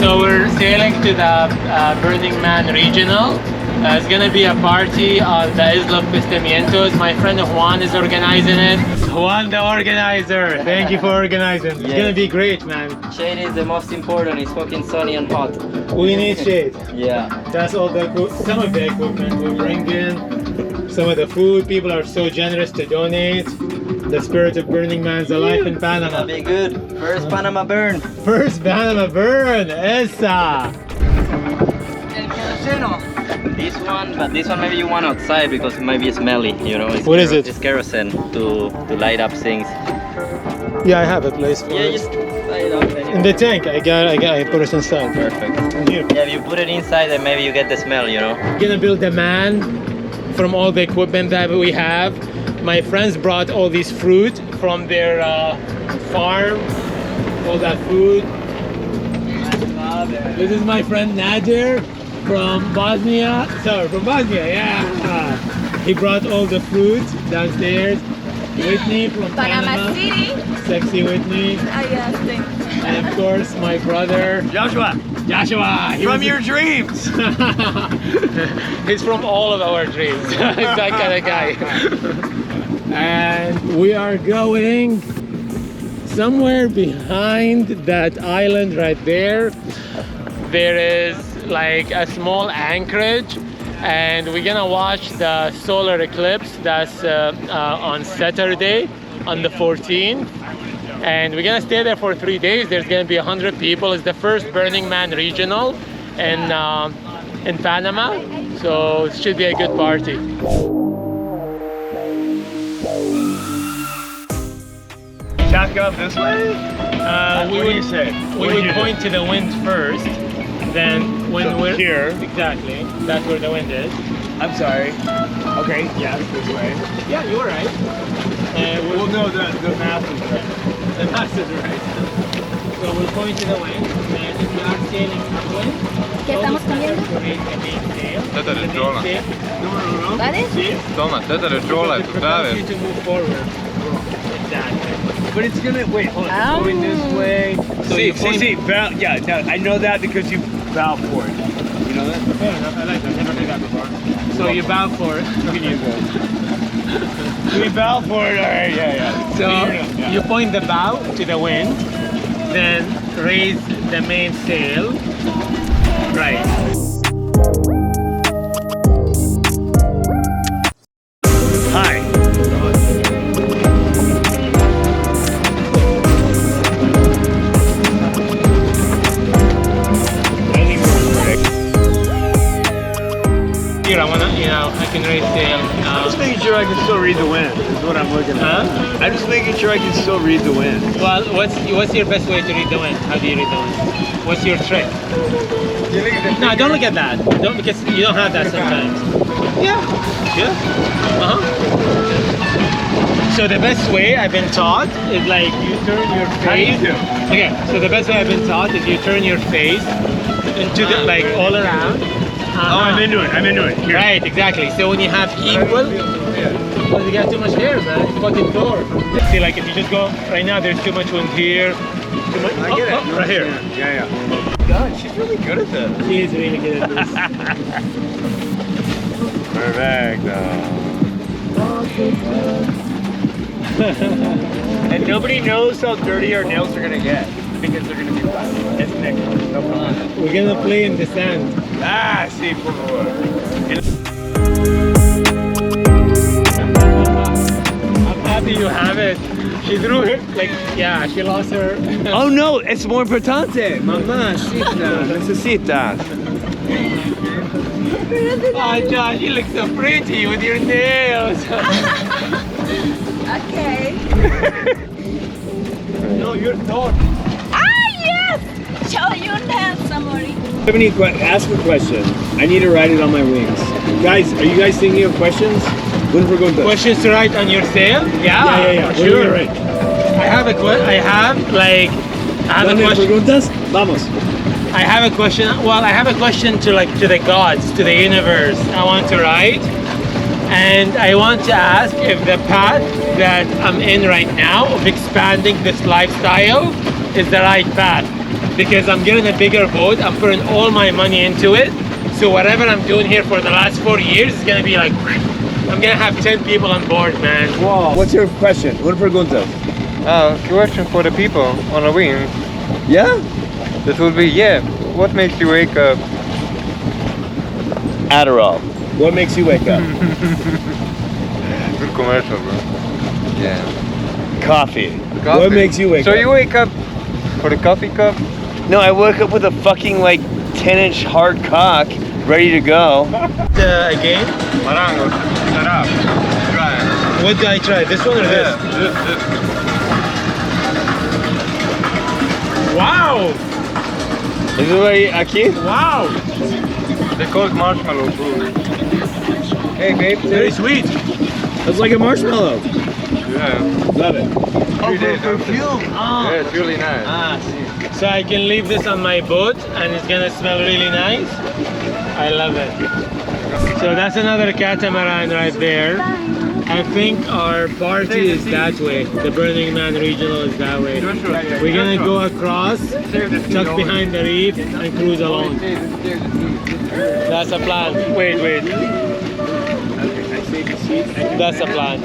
So we're sailing to the Burning Man Regional. It's gonna be a party on the Isla of Pistimientos. My friend Juan is organizing it. Juan, the organizer. Thank you for organizing. It's Yes. gonna be great, man. Shade is the most important. It's fucking sunny and hot. We need shade. Yeah. That's all the some of the equipment we're bringing. Some of the food. People are so generous to donate. The spirit of Burning Man's alive in Panama. That'll be good. First Panama burn. First Panama burn. Esa. This one, but this one maybe you want outside because it might be smelly, you know. It's What is it? It's kerosene to light up things. Yeah, I have a place for Yeah, it. just light it up. In the tank, I put it inside. Perfect. Here. Yeah, if you put it inside, then maybe you get the smell, you know. We're gonna build a man from all the equipment that we have. My friends brought all this fruit from their farm, all that food. I love it. This is my friend Nadir from Bosnia. Sorry, from Bosnia, yeah. He brought all the fruit downstairs. Whitney from Panama. City. Sexy Whitney. Yes, thanks. And of course, my brother. Joshua, Joshua. He from was- your dreams. He's from all of our dreams. He's that kind of guy. And we are going somewhere behind that island right there. There is like a small anchorage, and we're gonna watch the solar eclipse. That's on Saturday, on the 14th. And we're gonna stay there for 3 days. There's gonna be 100 people. It's the first Burning Man regional in Panama, so it should be a good party. Shotgun this way? What do you say? We would point to the wind first, then when So we're here. exactly, that's where the wind is. I'm sorry. Okay, yeah, this way. Yeah, you were right. Well, no, the math is right. The mass is right. So we'll point to the wind, and if we are sailing upwind, ¿Qué estamos comiendo? Tätä nyt jolla. ¿Vale? Toma, tätä nyt jolla, että täällä. You to move forward. Exactly. But it's gonna, wait, hold on. It's going this way. So you point- Bow, yeah, no, I know that because you bow for it. You know that? Fair enough. I like that. Never heard that before. So you bow for it. You can use that. We bow for it, alright, yeah. So Yeah. you point the bow to the wind, then raise the mainsail. Right. Hi. Here, I wanna, I can raise sail. I'm just making sure I can still read the wind, is what I'm looking at. Huh? I'm just making sure I can still read the wind. Well, what's your best way to read the wind? How do you read the wind? What's your trick? No, don't look at that. Don't, because you don't have that sometimes. Yeah. Uh-huh. So the best way I've been taught is like you turn your How do you face. do? Okay, so the best way I've been taught is you turn your face into the like all around. Oh, I'm into it, Here. Right, exactly. So when you have equal, well, you got too much hair, man. It's fucking door. See, like if you just go right now, there's too much wind here. Too much. I get it. Right here. Yeah. God, she's really good at this. He is really good at this. Perfect. And nobody knows how dirty our nails are gonna get because they're gonna be black. It's Nick. No problem. We're gonna play in the sand. Ah, sí, por favor. I'm happy you have it. She threw it. Like, yeah, she lost her. Oh no, it's more importante. Mamacita, necesitas. Oh, Josh, you look so pretty with your nails. Okay. No, you're tall. Ah, yes! Show you dance, amore. Have any ask a question. I need to write it on my wings. Guys, are you guys thinking of questions? When we're going to Questions to write on your sail? Yeah. For sure. I have a question. preguntas? Vamos. I have a question. Well, I have a question to the gods, to the universe. I want to write, and I want to ask if the path that I'm in right now of expanding this lifestyle is the right path. because I'm getting a bigger boat. I'm putting all my money into it. So whatever I'm doing here for the last 4 years is gonna be like, I'm gonna have 10 people on board, man. Wow. What's your question? What preguntas? Question for the people on a wing. Yeah? That would be, yeah, what makes you wake up? Adderall. What makes you wake up? Good commercial, bro. Yeah. Coffee. What makes you wake so up? So you wake up for the coffee cup? No, I woke up with a fucking like 10-inch hard cock ready to go. Again? Barnacle, shut up. Try it. What do I try? This one or Yeah, this? this. Wow! Is it like aquí? Wow! They call it marshmallow food. Hey, babe. Very sweet. It's like a marshmallow. Yeah. Love it. Oh, perfume. Oh. Yeah, it's really nice. Ah, so I can leave this on my boat and it's gonna smell really nice. I love it. So that's another catamaran right there. I think our party is that way. The Burning Man Regional is that way. We're gonna go across, tuck behind the reef and cruise along. That's a plan. Wait. That's a plan.